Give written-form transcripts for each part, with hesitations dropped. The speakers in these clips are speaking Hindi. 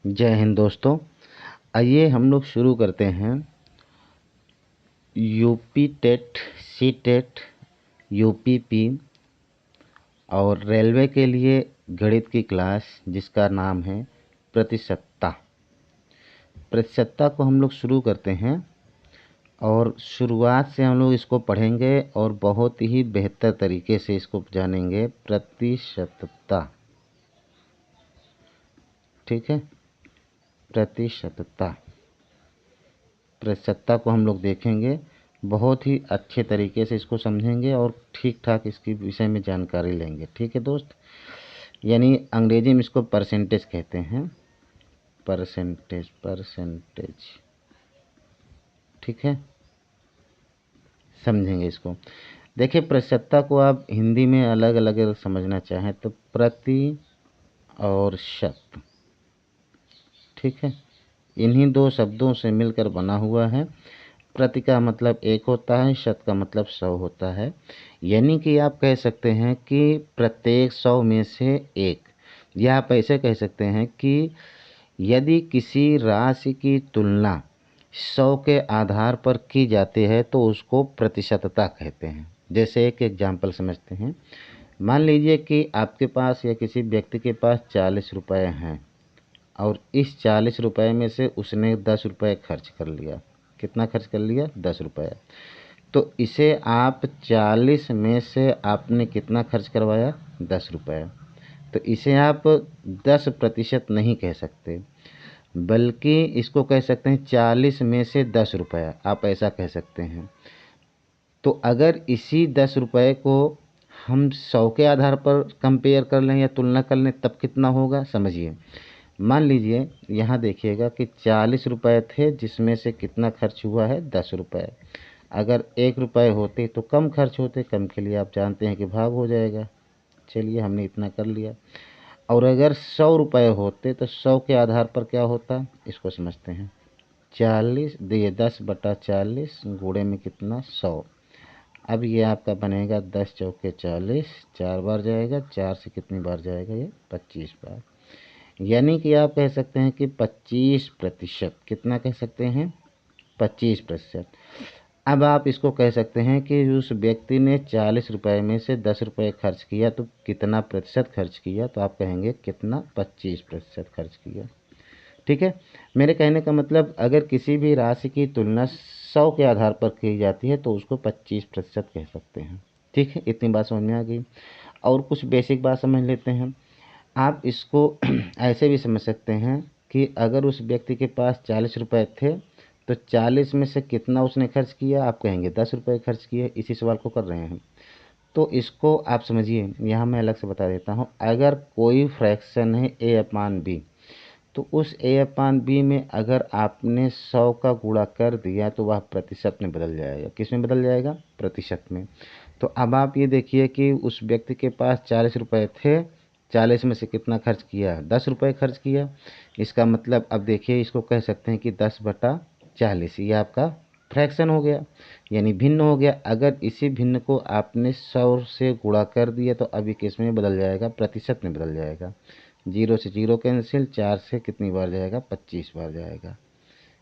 जय हिंद दोस्तों। आइए हम लोग शुरू करते हैं UP TET, C TET, UPP और रेलवे के लिए गणित की क्लास जिसका नाम है प्रतिशतता। प्रतिशतता को हम लोग शुरू करते हैं और शुरुआत से हम लोग इसको पढ़ेंगे और बहुत ही बेहतर तरीके से इसको जानेंगे। प्रतिशतता, ठीक है। प्रतिशतता प्रतिशतता को हम लोग देखेंगे, बहुत ही अच्छे तरीके से इसको समझेंगे और ठीक ठाक इसके विषय में जानकारी लेंगे। ठीक है दोस्त, यानी अंग्रेजी में इसको परसेंटेज कहते हैं। परसेंटेज, ठीक है, समझेंगे इसको। देखिए, प्रतिशतता को आप हिंदी में अलग अलग समझना चाहें तो प्रति और शत, ठीक है, इन्हीं दो शब्दों से मिलकर बना हुआ है। प्रति का मतलब एक होता है, शत का मतलब 100 होता है। यानी कि आप कह सकते हैं कि प्रत्येक 100 में से एक, या आप ऐसे कह सकते हैं कि यदि किसी राशि की तुलना 100 के आधार पर की जाती है तो उसको प्रतिशतता कहते हैं। जैसे एक एग्जाम्पल समझते हैं। मान लीजिए कि आपके पास या किसी व्यक्ति के पास 40 रुपये हैं और इस 40 रुपये में से उसने 10 रुपये खर्च कर लिया। कितना खर्च कर लिया? 10 रुपये। तो इसे आप 40 में से आपने कितना खर्च करवाया? 10 रुपये। तो इसे आप 10% नहीं कह सकते, बल्कि इसको कह सकते हैं 40 में से 10 रुपया, आप ऐसा कह सकते हैं। तो अगर इसी 10 रुपये को हम 100 के आधार पर कंपेयर कर लें या तुलना कर लें तब कितना होगा, समझिए। मान लीजिए यहाँ देखिएगा कि 40 रुपये थे जिसमें से कितना खर्च हुआ है? 10 रुपये। अगर 1 रुपये होते तो कम खर्च होते, कम के लिए आप जानते हैं कि भाग हो जाएगा। चलिए, हमने इतना कर लिया। और अगर 100 रुपये होते तो 100 के आधार पर क्या होता, इसको समझते हैं। 40 दिए 10/40 गुणे में कितना? 100। अब ये आपका बनेगा 10 चौके 40, 4 बार जाएगा, 4 से कितनी बार जाएगा? ये 25 बार। यानी कि आप कह सकते हैं कि 25%। कितना कह सकते हैं? 25%। अब आप इसको कह सकते हैं कि उस व्यक्ति ने 40 रुपये में से 10 रुपये खर्च किया तो कितना प्रतिशत खर्च किया? तो आप कहेंगे कितना? 25% खर्च किया। ठीक है, मेरे कहने का मतलब अगर किसी भी राशि की तुलना 100 के आधार पर की जाती है तो उसको 25% कह सकते हैं। ठीक है, इतनी बात समझ में आ गई। और कुछ बेसिक बात समझ लेते हैं। आप इसको ऐसे भी समझ सकते हैं कि अगर उस व्यक्ति के पास 40 रुपये थे तो 40 में से कितना उसने खर्च किया? आप कहेंगे 10 रुपये खर्च किए। इसी सवाल को कर रहे हैं। तो इसको आप समझिए, यहाँ मैं अलग से बता देता हूँ। अगर कोई फ्रैक्शन है a/b, तो उस a/b में अगर आपने 100 का गुणा कर दिया तो वह प्रतिशत में बदल जाएगा। किस में बदल जाएगा? प्रतिशत में। तो अब आप ये देखिए कि उस व्यक्ति के पास 40 रुपये थे, 40 में से कितना खर्च किया? 10 रुपये खर्च किया। इसका मतलब अब देखिए, इसको कह सकते हैं कि 10/40, ये आपका फ्रैक्शन हो गया, यानी भिन्न हो गया। अगर इसी भिन्न को आपने 100 से गुणा कर दिया तो अभी किस में बदल जाएगा? प्रतिशत में बदल जाएगा। 0 से 0 कैंसिल, 4 से कितनी बार जाएगा? 25 बार जाएगा।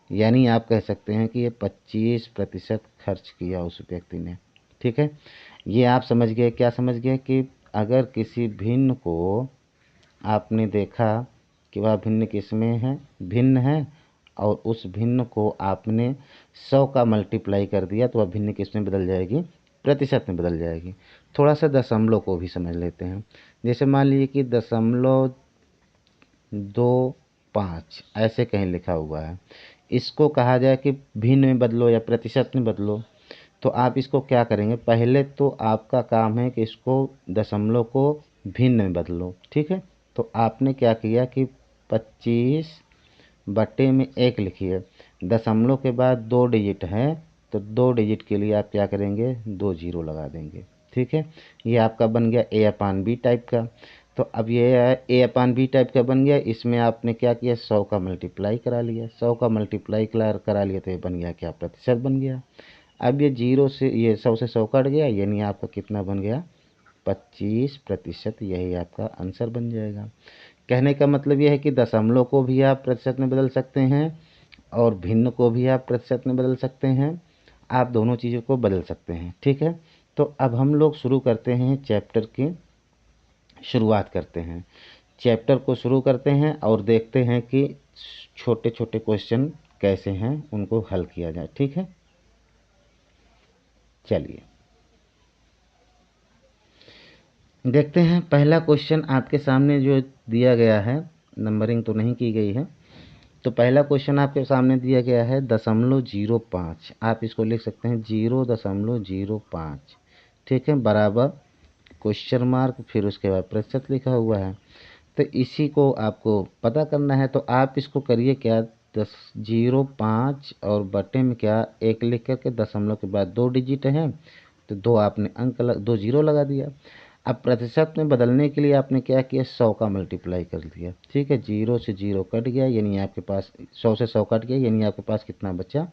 यानी आप कह सकते हैं कि ये 25% खर्च किया उस व्यक्ति ने। ठीक है, ये आप समझ गए। क्या समझ गए? कि अगर किसी भिन्न को आपने देखा कि वह भिन्न किस में है? भिन्न है, और उस भिन्न को आपने 100 का मल्टीप्लाई कर दिया तो वह भिन्न किस में बदल जाएगी? प्रतिशत में बदल जाएगी। थोड़ा सा दशमलव को भी समझ लेते हैं। जैसे मान लीजिए कि 0.25 ऐसे कहीं लिखा हुआ है। इसको कहा जाए कि भिन्न में बदलो या प्रतिशत में बदलो, तो आप इसको क्या करेंगे? पहले तो आपका काम है कि इसको दशमलव को भिन्न में बदलो। ठीक है, तो आपने क्या किया कि 25/1 लिखिए। दशमलव के बाद 2 डिजिट है तो 2 डिजिट के लिए आप क्या करेंगे? 2 जीरो लगा देंगे। ठीक है, ये आपका बन गया a/b टाइप का। तो अब ये a/b टाइप का बन गया। इसमें आपने क्या किया? 100 का मल्टीप्लाई करा लिया। 100 का मल्टीप्लाई करा लिया तो ये बन गया क्या? प्रतिशत बन गया। अब ये 0 से, ये 100 से 100 कट गया, यानी आपका कितना बन गया? 25%। यही आपका आंसर बन जाएगा। कहने का मतलब यह है कि दशमलव को भी आप प्रतिशत में बदल सकते हैं और भिन्न को भी आप प्रतिशत में बदल सकते हैं, आप दोनों चीज़ों को बदल सकते हैं। ठीक है, तो अब हम लोग शुरू करते हैं, चैप्टर की शुरुआत करते हैं, चैप्टर को शुरू करते हैं और देखते हैं कि छोटे छोटे क्वेश्चन कैसे हैं, उनको हल किया जाए। ठीक है, चलिए देखते हैं। पहला क्वेश्चन आपके सामने जो दिया गया है, नंबरिंग तो नहीं की गई है, तो पहला क्वेश्चन आपके सामने दिया गया है 0.05, आप इसको लिख सकते हैं 0.05। ठीक है, बराबर क्वेश्चन मार्क, फिर उसके बाद प्रतिशत लिखा हुआ है। तो इसी को आपको पता करना है, तो आप इसको करिए क्या, 0.5 और बटे में क्या एक लिख करके दशमलव के बाद 2 डिजिट हैं, तो 2 आपने अंक 2 जीरो लगा दिया। अब प्रतिशत में बदलने के लिए आपने क्या किया, 100 का मल्टीप्लाई कर दिया। ठीक है, 0 से 0 कट गया, यानी आपके पास 100 से 100 कट गया, यानी आपके पास कितना बचा,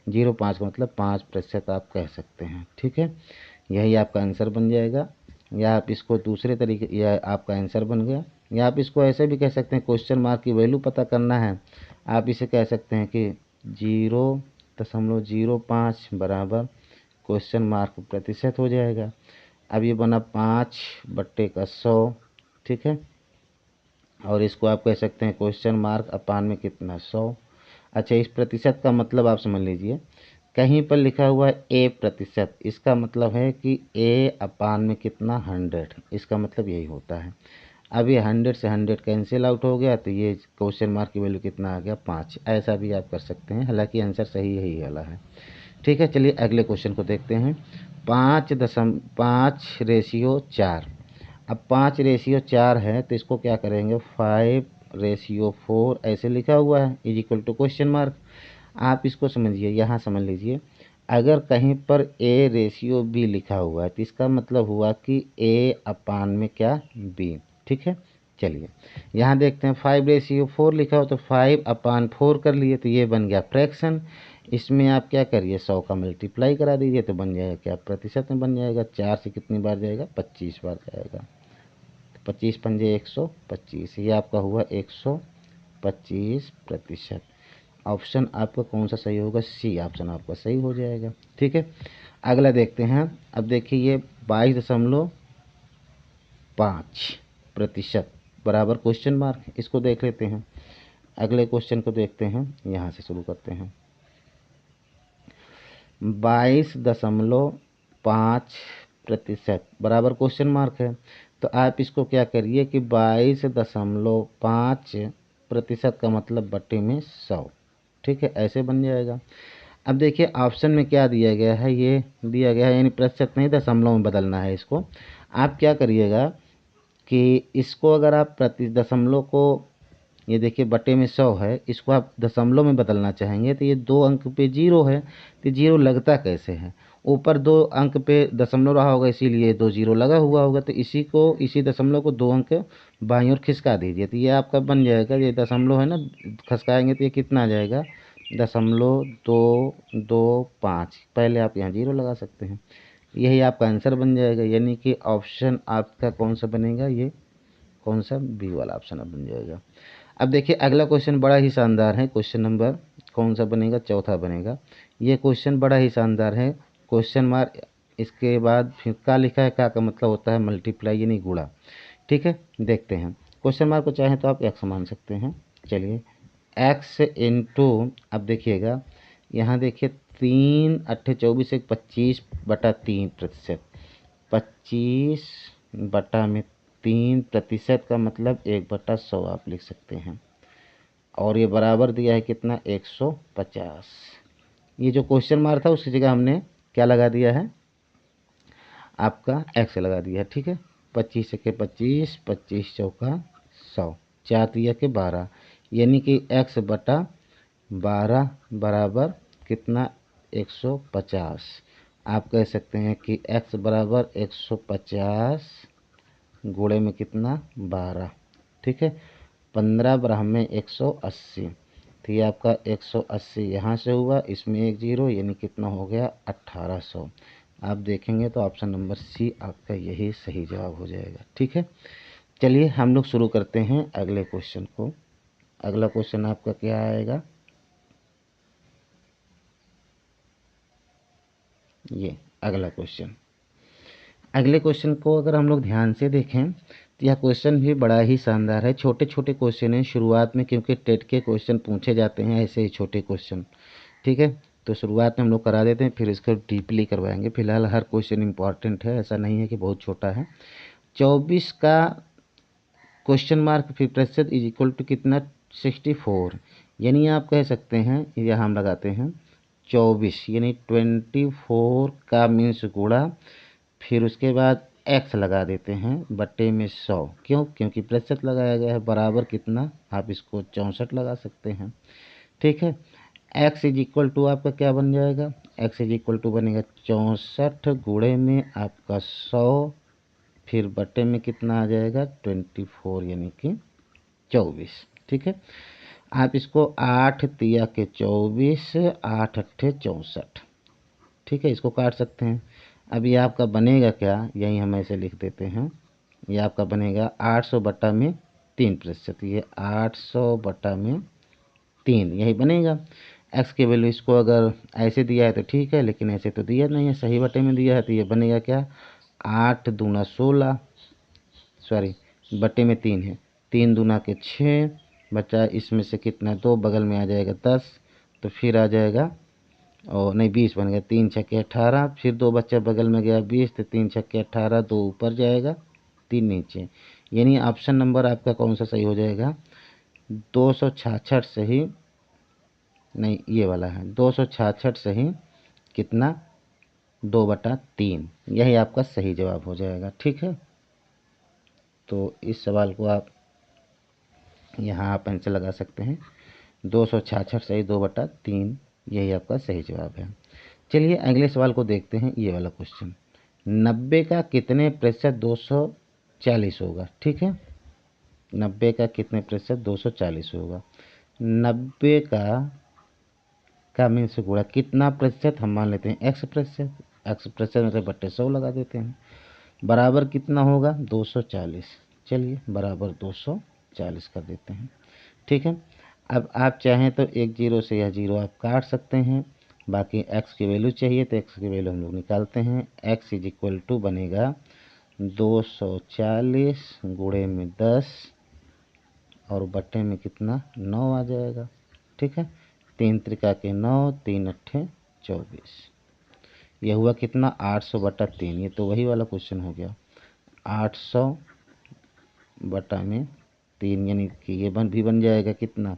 0.5 का मतलब 5% आप कह सकते हैं। ठीक है, यही आपका आंसर बन जाएगा। या आप इसको दूसरे तरीके, या आपका आंसर बन गया, या आप इसको ऐसे भी कह सकते हैं, क्वेश्चन मार्क की वैल्यू पता करना है, आप इसे कह सकते हैं कि 0.05 बराबर क्वेश्चन मार्क प्रतिशत हो जाएगा। अब ये बना 5/100। ठीक है, और इसको आप कह सकते हैं क्वेश्चन मार्क अपान में कितना, 100। अच्छा, इस प्रतिशत का मतलब आप समझ लीजिए, कहीं पर लिखा हुआ है ए प्रतिशत, इसका मतलब है कि ए अपान में कितना, 100, इसका मतलब यही होता है। अब ये 100 से 100 कैंसिल आउट हो गया, तो ये क्वेश्चन मार्क की वैल्यू कितना आ गया, 5। ऐसा भी आप कर सकते हैं, हालांकि आंसर सही यही वाला है। ठीक है, चलिए अगले क्वेश्चन को देखते हैं। 5:5 अब 5:4 है, तो इसको क्या करेंगे, 5:4 ऐसे लिखा हुआ है, is equal to question mark. आप इसको समझिए, यहाँ समझ लीजिए, अगर कहीं पर A/B लिखा हुआ है, तो इसका मतलब हुआ कि A अपान में क्या, B। ठीक है, चलिए यहाँ देखते हैं, 5:4 लिखा हो तो 5/4 कर लिए, तो ये बन गया फ्रैक्शन। इसमें आप क्या करिए, 100 का मल्टीप्लाई करा दीजिए, तो बन जाएगा क्या, प्रतिशत में बन जाएगा। 4 से कितनी बार जाएगा, 25 बार जाएगा, 25 पंजे 125, ये आपका हुआ 125%। ऑप्शन आपका कौन सा सही होगा, सी ऑप्शन आपका सही हो जाएगा। ठीक है, अगला देखते हैं। अब देखिए ये 22.5% बराबर क्वेश्चन मार्क, इसको देख लेते हैं। अगले क्वेश्चन को देखते हैं, यहाँ से शुरू करते हैं। 22.5% बराबर क्वेश्चन मार्क है, तो आप इसको क्या करिए कि 22.5% का मतलब बटे में 100। ठीक है, ऐसे बन जाएगा। अब देखिए ऑप्शन में क्या दिया गया है, ये दिया गया है, यानी प्रतिशत नहीं, दशमलव में बदलना है इसको। आप क्या करिएगा कि इसको अगर आप प्रति दशमलव को, ये देखिए बटे में 100 है, इसको आप दशमलव में बदलना चाहेंगे, तो ये 2 अंक पे 0 है, तो 0 लगता कैसे है, ऊपर 2 अंक पे दशमलव रहा होगा, इसीलिए 2 0 लगा हुआ होगा, तो इसी दशमलव को 2 अंक बाईं ओर खिसका दीजिए, तो ये आपका बन जाएगा, ये दशमलव है ना, खिसकाएंगे तो ये कितना आ जाएगा, 0.225। पहले आप यहाँ 0 लगा सकते हैं, यही आपका आंसर बन जाएगा, यानी कि ऑप्शन आपका कौन सा बनेगा, ये कौन सा, बी वाला ऑप्शन बन जाएगा। अब देखिए अगला क्वेश्चन बड़ा ही शानदार है, क्वेश्चन नंबर कौन सा बनेगा, चौथा बनेगा। ये क्वेश्चन बड़ा ही शानदार है, क्वेश्चन मार्क, इसके बाद फिर का लिखा है, का मतलब होता है मल्टीप्लाई यानी गुणा। ठीक है, देखते हैं, क्वेश्चन मार्क को चाहें तो आप एक्स मान सकते हैं। चलिए एक्स इंटू, अब देखिएगा यहाँ देखिए 3×8 = 24, 25/3%, 25/3% का मतलब 1/100 आप लिख सकते हैं, और ये बराबर दिया है कितना, 150। ये जो क्वेश्चन मार्क था उसकी जगह हमने क्या लगा दिया है, आपका एक्स लगा दिया है। ठीक है, 25×25, 25×4 = 100, 4×3 = 12, यानी कि x/12 बराबर कितना, 150। आप कह सकते हैं कि x बराबर 150 गुणे में कितना, 12। ठीक है, 15 बराबर में 180, तो ये आपका 180 यहाँ से हुआ, इसमें 1 0, यानी कितना हो गया, 1800। आप देखेंगे तो ऑप्शन नंबर सी आपका यही सही जवाब हो जाएगा। ठीक है, चलिए हम लोग शुरू करते हैं अगले क्वेश्चन को। अगला क्वेश्चन आपका क्या आएगा, ये अगला क्वेश्चन। अगले क्वेश्चन को अगर हम लोग ध्यान से देखें तो यह क्वेश्चन भी बड़ा ही शानदार है। छोटे छोटे क्वेश्चन हैं शुरुआत में, क्योंकि टेट के क्वेश्चन पूछे जाते हैं ऐसे ही छोटे क्वेश्चन, ठीक है। तो शुरुआत में हम लोग करा देते हैं, फिर इसको डीपली करवाएंगे। फिलहाल हर क्वेश्चन इंपॉर्टेंट है, ऐसा नहीं है कि बहुत छोटा है। 24 का क्वेश्चन मार्क फिर प्रतिशत इज इक्वल टू कितना, 64। यानी आप कह सकते हैं, यहाँ हम लगाते हैं 24 यानी 24 का मीन्स गुणा, फिर उसके बाद x लगा देते हैं बट्टे में 100। क्यों? क्योंकि प्रतिशत लगाया गया है। बराबर कितना, आप इसको 64 लगा सकते हैं, ठीक है। x इज इक्वल टू आपका क्या बन जाएगा, x इज इक्वल टू बनेगा 64 गुणे में आपका 100, फिर बटे में कितना आ जाएगा 24 यानी कि 24, ठीक है। आप इसको 8 तिया के 24, 8 अट्ठे 64, ठीक है। इसको काट सकते हैं। अब ये आपका बनेगा क्या, यही हम ऐसे लिख देते हैं। ये आपका बनेगा 800 बटा में 3%, ये 800 बटा में 3 यही बनेगा। x की वैल्यू इसको अगर ऐसे दिया है तो ठीक है, लेकिन ऐसे तो दिया नहीं है, सही बटे में दिया है, तो ये बनेगा क्या 8 दूना 16, सॉरी बटे में 3 है, 3 दूना के 6 बचा, इसमें से कितना 2 बगल में आ जाएगा 10, तो फिर आ जाएगा और नहीं 20 बन गया, 3 छक्के 18, फिर 2 बच्चा बगल में गया 20, तो 3 छक्के 18, 2 ऊपर जाएगा 3 नीचे। यानी ऑप्शन नंबर आपका कौन सा सही हो जाएगा, 266 सही, नहीं ये वाला है 266 सही कितना 2/3, यही आपका सही जवाब हो जाएगा, ठीक है। तो इस सवाल को आप यहाँ आप आंसर लगा सकते हैं, 266 सही 2/3, यही आपका सही जवाब है। चलिए अगले सवाल को देखते हैं, ये वाला क्वेश्चन। 90 का कितने प्रतिशत 240 होगा, ठीक है। 90 का कितने प्रतिशत 240 होगा। 90 का मीन्स गुणा कितना प्रतिशत, हम मान लेते हैं x प्रतिशत, x प्रतिशत मतलब बट्टे 100 लगा देते हैं, बराबर कितना होगा 240। चलिए बराबर 240 कर देते हैं, ठीक है। अब आप चाहें तो एक जीरो से यह जीरो आप काट सकते हैं, बाकी x की वैल्यू चाहिए तो x की वैल्यू हम लोग निकालते हैं। x इज इक्वल टू बनेगा 240 गुणे में 10 और बट्टे में कितना 9 आ जाएगा, ठीक है। 3 त्रिका के 9, 3 अट्ठे 24, यह हुआ कितना 800/3। ये तो वही वाला क्वेश्चन हो गया, 800/3 यानी कि ये भी बन जाएगा कितना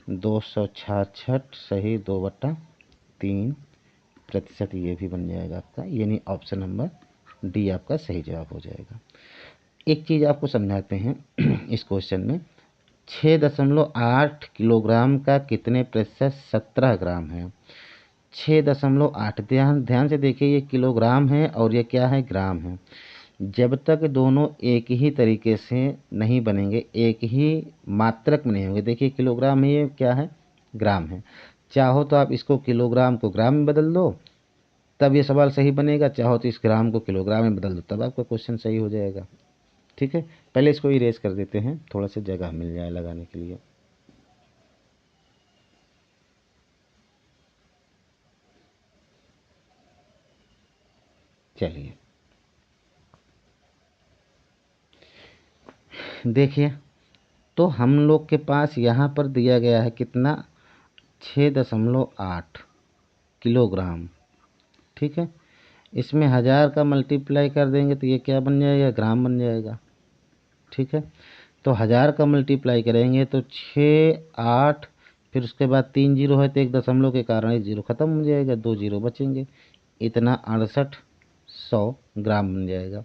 266 सही 2/3 प्रतिशत, ये भी बन जाएगा आपका, यानी ऑप्शन नंबर डी आपका सही जवाब हो जाएगा। एक चीज़ आपको समझाते हैं इस क्वेश्चन में, 6.8 किलोग्राम का कितने प्रतिशत 17 ग्राम है। 6.8, ध्यान से देखिए, ये किलोग्राम है और ये क्या है ग्राम है। जब तक दोनों एक ही तरीके से नहीं बनेंगे, एक ही मात्रक में नहीं होंगे, देखिए किलोग्राम है, ये क्या है ग्राम है, चाहो तो आप इसको किलोग्राम को ग्राम में बदल दो तब ये सवाल सही बनेगा, चाहो तो इस ग्राम को किलोग्राम में बदल दो तब आपका क्वेश्चन सही हो जाएगा, ठीक है। पहले इसको इरेज कर देते हैं, थोड़ा सा जगह मिल जाए लगाने के लिए। चलिए देखिए, तो हम लोग के पास यहाँ पर दिया गया है कितना 6.8 किलोग्राम, ठीक है। इसमें 1000 का मल्टीप्लाई कर देंगे तो ये क्या बन जाएगा ग्राम बन जाएगा, ठीक है। तो 1000 का मल्टीप्लाई करेंगे तो 6 8, फिर उसके बाद 3 जीरो है तो एक दशमलव के कारण एक जीरो खत्म हो जाएगा, 2 जीरो बचेंगे, इतना 6800 ग्राम बन जाएगा।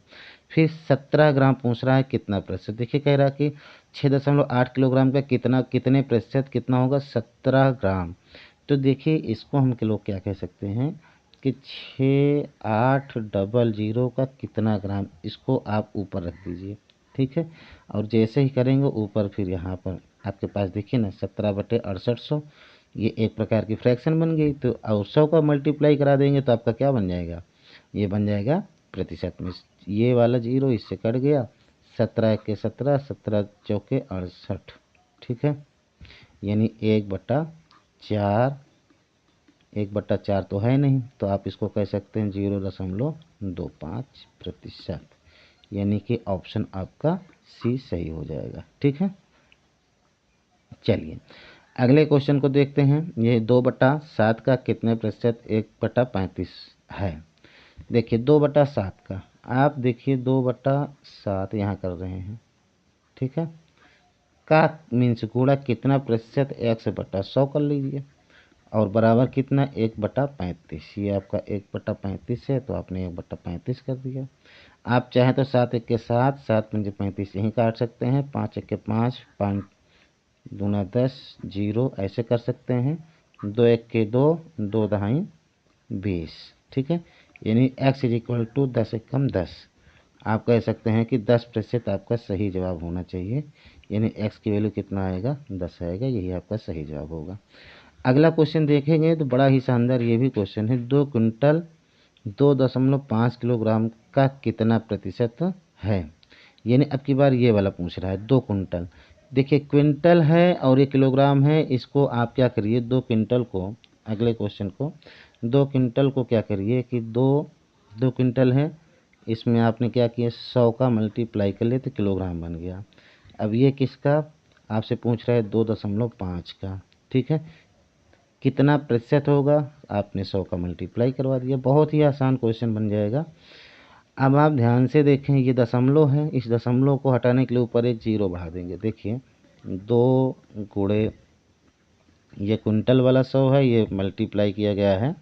फिर 17 ग्राम पूछ रहा है कितना प्रतिशत, देखिए कह रहा है कि 6.8 किलोग्राम का कितना कितने प्रतिशत कितना होगा 17 ग्राम। तो देखिए इसको हम लोग क्या कह सकते हैं कि 6800 का कितना ग्राम, इसको आप ऊपर रख दीजिए, ठीक है। और जैसे ही करेंगे ऊपर फिर यहाँ पर आपके पास देखिए ना 17/6800, ये एक प्रकार की फ्रैक्शन बन गई। तो और 100 का मल्टीप्लाई करा देंगे तो आपका क्या बन जाएगा, ये बन जाएगा प्रतिशत में, ये वाला जीरो इससे कट गया, 17 के 17, 17 चौके 68, ठीक है। यानी 1/4, 1/4 तो है नहीं, तो आप इसको कह सकते हैं 0.25%, यानी कि ऑप्शन आपका सी सही हो जाएगा, ठीक है। चलिए अगले क्वेश्चन को देखते हैं। ये 2/7 का कितने प्रतिशत 1/35 है। देखिए 2/7 का, आप देखिए 2/7 यहाँ कर रहे हैं, ठीक है। का मीन्स गुणा कितना प्रतिशत 100 कर लीजिए, और बराबर कितना 1/35। ये आपका 1/35 है, तो आपने 1/35 कर दिया। आप चाहें तो 7 1 के 7, 7 पंजे 35 यहीं काट सकते हैं। 5 1 के 5, 5 दूना 10, 0 ऐसे कर सकते हैं। 2 1 के 2, 2 दहाई 20, ठीक है। यानी x इज 10 एकम 10। आप कह सकते हैं कि 10% आपका सही जवाब होना चाहिए, यानी x की वैल्यू कितना आएगा 10 आएगा, यही आपका सही जवाब होगा। अगला क्वेश्चन देखेंगे तो बड़ा ही शानदार ये भी क्वेश्चन है। 2 क्विंटल 2.5 किलोग्राम का कितना प्रतिशत है। यानी अब की बार ये वाला पूछ रहा है 2 क्विंटल। देखिए क्विंटल है और ये किलोग्राम है, इसको आप क्या करिए 2 क्विंटल को, अगले क्वेश्चन को 2 क्विंटल को क्या करिए कि 2 क्विंटल है, इसमें आपने क्या किया 100 का मल्टीप्लाई कर लिया तो किलोग्राम बन गया। अब ये किसका आपसे पूछ रहा है 2.5 का, ठीक है। कितना प्रतिशत होगा, आपने 100 का मल्टीप्लाई करवा दिया। बहुत ही आसान क्वेश्चन बन जाएगा। अब आप ध्यान से देखें, ये दशमलव है, इस दशमलव को हटाने के लिए ऊपर एक 0 बढ़ा देंगे। देखिए 2 गुणे ये कुंटल वाला 100 है, ये मल्टीप्लाई किया गया है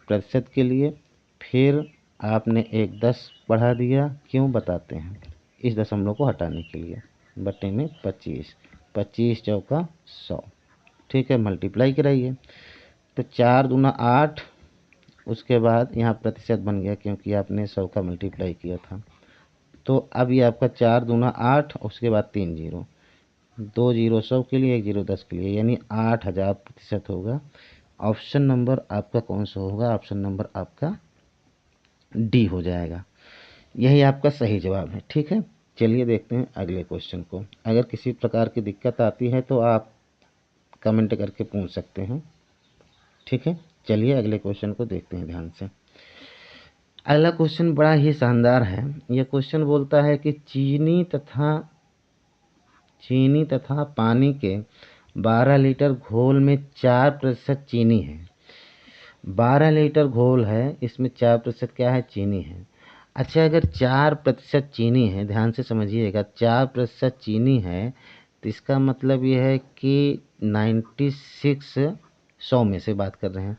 प्रतिशत के लिए, फिर आपने एक 10 बढ़ा दिया, क्यों बताते हैं, इस दशमलव को हटाने के लिए, बटे में 25, 25 चौका 100, ठीक है। मल्टीप्लाई कराइए तो 4 दूना 8, उसके बाद यहाँ प्रतिशत बन गया क्योंकि आपने 100 का मल्टीप्लाई किया था। तो अब ये आपका 4 दूना 8, उसके बाद 3 जीरो, 2 जीरो 100 के लिए, 1 जीरो 10 के लिए, यानी 8000% होगा। ऑप्शन नंबर आपका कौन सा होगा, ऑप्शन नंबर आपका डी हो जाएगा, यही आपका सही जवाब है, ठीक है। चलिए देखते हैं अगले क्वेश्चन को। अगर किसी प्रकार की दिक्कत आती है तो आप कमेंट करके पूछ सकते हैं, ठीक है। चलिए अगले क्वेश्चन को देखते हैं ध्यान से। अगला क्वेश्चन बड़ा ही शानदार है। यह क्वेश्चन बोलता है कि चीनी तथा पानी के 12 लीटर घोल में 4% चीनी है। 12 लीटर घोल है, इसमें 4% क्या है, चीनी है। अच्छा अगर 4% चीनी है, ध्यान से समझिएगा, 4% चीनी है तो इसका मतलब ये है कि 96, 100 में से बात कर रहे हैं,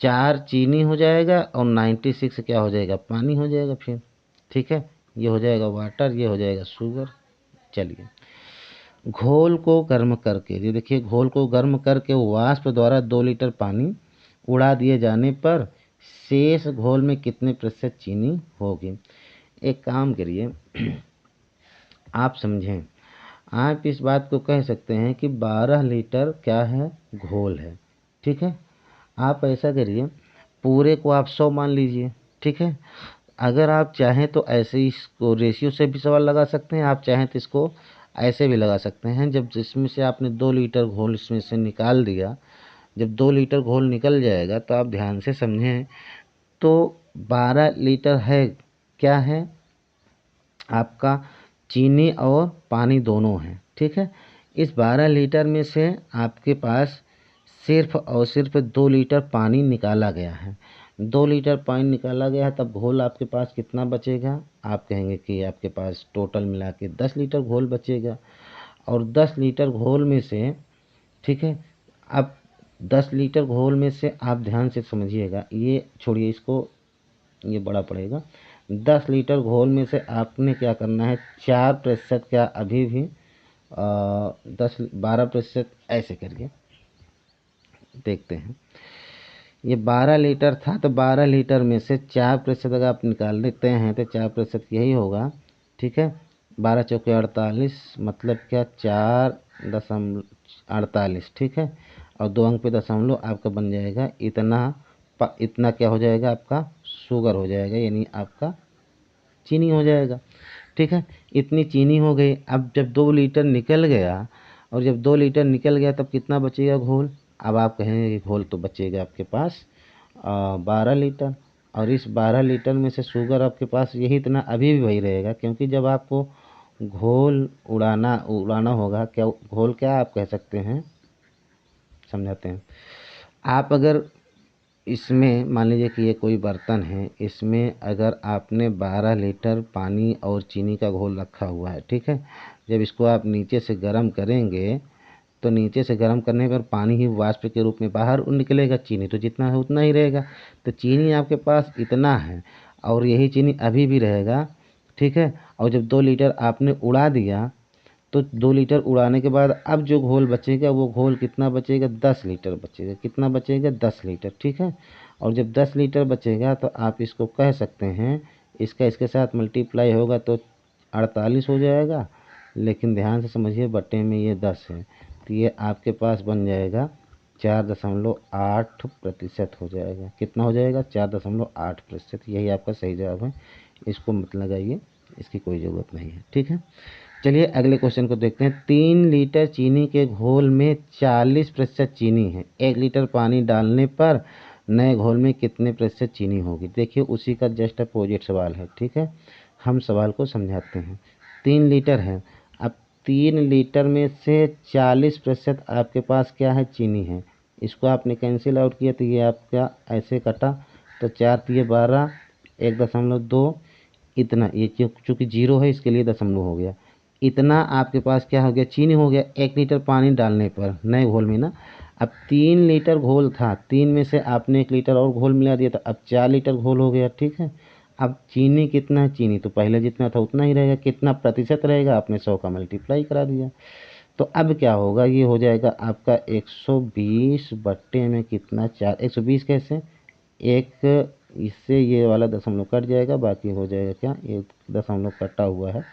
4 चीनी हो जाएगा और 96 क्या हो जाएगा, पानी हो जाएगा फिर, ठीक है। ये हो जाएगा वाटर, ये हो जाएगा शुगर। चलिए घोल को गर्म करके, ये देखिए घोल को गर्म करके वाष्प द्वारा 2 लीटर पानी उड़ा दिए जाने पर शेष घोल में कितने प्रतिशत चीनी होगी। एक काम करिए आप समझें, आप इस बात को कह सकते हैं कि 12 लीटर क्या है, घोल है, ठीक है। आप ऐसा करिए पूरे को आप 100 मान लीजिए, ठीक है। अगर आप चाहें तो ऐसे ही इसको रेशियो से भी सवाल लगा सकते हैं, आप चाहें तो इसको ऐसे भी लगा सकते हैं। जब जिसमें से आपने 2 लीटर घोल इसमें से निकाल दिया, जब 2 लीटर घोल निकल जाएगा तो आप ध्यान से समझें, तो 12 लीटर है, क्या है आपका, चीनी और पानी दोनों हैं, ठीक है। इस 12 लीटर में से आपके पास सिर्फ और सिर्फ 2 लीटर पानी निकाला गया है। 2 लीटर पानी निकाला गया है, तब घोल आपके पास कितना बचेगा, आप कहेंगे कि आपके पास टोटल मिला के 10 लीटर घोल बचेगा। और 10 लीटर घोल में से, ठीक है, अब 10 लीटर घोल में से आप ध्यान से समझिएगा, ये छोड़िए इसको, ये बड़ा पड़ेगा। 10 लीटर घोल में से आपने क्या करना है, 4% क्या अभी भी 12% ऐसे करिए, देखते हैं। ये 12 लीटर था, तो 12 लीटर में से 4% अगर आप निकाल लेते हैं तो 4% यही होगा, ठीक है। 12 चौके 48, मतलब क्या 4.48, ठीक है। और 2 अंक पे दशमलव आपका बन जाएगा इतना, इतना क्या हो जाएगा आपका, शुगर हो जाएगा, यानी आपका चीनी हो जाएगा। ठीक है, इतनी चीनी हो गई। अब जब 2 लीटर निकल गया, और जब 2 लीटर निकल गया तब कितना बचेगा घोल? अब आप कहेंगे कि घोल तो बचेगा आपके पास 12 लीटर, और इस 12 लीटर में से शुगर आपके पास यही इतना अभी भी वही रहेगा, क्योंकि जब आपको घोल उड़ाना होगा, क्या घोल क्या आप कह सकते हैं, समझाते हैं। आप अगर इसमें मान लीजिए कि ये कोई बर्तन है, इसमें अगर आपने 12 लीटर पानी और चीनी का घोल रखा हुआ है, ठीक है, जब इसको आप नीचे से गर्म करेंगे तो नीचे से गर्म करने पर पानी ही वाष्प के रूप में बाहर निकलेगा, चीनी तो जितना है उतना ही रहेगा। तो चीनी आपके पास इतना है और यही चीनी अभी भी रहेगा, ठीक है। और जब 2 लीटर आपने उड़ा दिया तो 2 लीटर उड़ाने के बाद अब जो घोल बचेगा वो घोल कितना बचेगा? 10 लीटर बचेगा। कितना बचेगा? 10 लीटर, ठीक है। और जब 10 लीटर बचेगा तो आप इसको कह सकते हैं, इसका इसके साथ मल्टीप्लाई होगा तो 48 हो जाएगा, लेकिन ध्यान से समझिए बटे में ये 10 है, तो ये आपके पास बन जाएगा 4.8% हो जाएगा। कितना हो जाएगा? 4.8%। यही आपका सही जवाब है, इसको मत लगाइए, इसकी कोई ज़रूरत नहीं है, ठीक है। चलिए अगले क्वेश्चन को देखते हैं। 3 लीटर चीनी के घोल में 40% चीनी है, 1 लीटर पानी डालने पर नए घोल में कितने प्रतिशत चीनी होगी? देखिए उसी का जस्ट अपोजिट सवाल है, ठीक है। हम सवाल को समझाते हैं। 3 लीटर है, अब 3 लीटर में से 40% आपके पास क्या है? चीनी है। इसको आपने कैंसिल आउट किया तो ये आपका ऐसे कटा, तो 4 तिये 12, 1.2, इतना, ये चूँकि 0 है इसके लिए दशमलव हो गया। इतना आपके पास क्या हो गया? चीनी हो गया 1 लीटर पानी डालने पर नए घोल में ना। अब 3 लीटर घोल था, 3 में से आपने 1 लीटर और घोल मिला दिया, तो अब 4 लीटर घोल हो गया, ठीक है। अब चीनी कितना है? चीनी तो पहले जितना था उतना ही रहेगा। कितना प्रतिशत रहेगा? आपने 100 का मल्टीप्लाई करा दिया। तो अब क्या होगा? ये हो जाएगा आपका 120 बट्टे में कितना? 4। 120 कैसे? एक इससे ये वाला दशमलव कट जाएगा, बाकी हो जाएगा क्या? एक दशमलव कटा हुआ है,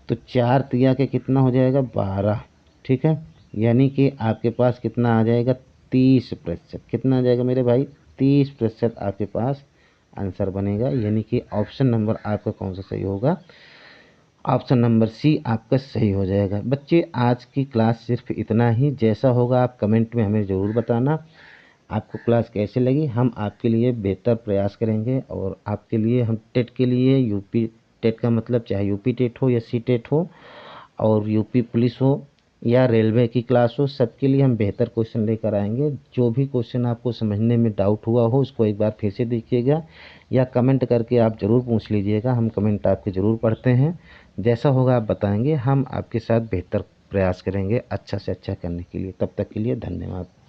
तो 4 तिया के कितना हो जाएगा? 12, ठीक है। यानी कि आपके पास कितना आ जाएगा? 30%। कितना आ जाएगा मेरे भाई? 30% आपके पास आंसर बनेगा। यानी कि ऑप्शन नंबर आपका कौन सा सही होगा? ऑप्शन नंबर सी आपका सही हो जाएगा। बच्चे आज की क्लास सिर्फ इतना ही, जैसा होगा आप कमेंट में हमें ज़रूर बताना आपको क्लास कैसे लगी। हम आपके लिए बेहतर प्रयास करेंगे, और आपके लिए हम टेट के लिए, यूपी टेट का मतलब चाहे यूपी टेट हो या सी टेट हो, और यूपी पुलिस हो या रेलवे की क्लास हो, सबके लिए हम बेहतर क्वेश्चन लेकर आएंगे। जो भी क्वेश्चन आपको समझने में डाउट हुआ हो उसको एक बार फिर से देखिएगा, या कमेंट करके आप ज़रूर पूछ लीजिएगा, हम कमेंट आपके ज़रूर पढ़ते हैं। जैसा होगा आप बताएंगे, हम आपके साथ बेहतर प्रयास करेंगे अच्छा से अच्छा करने के लिए। तब तक के लिए धन्यवाद।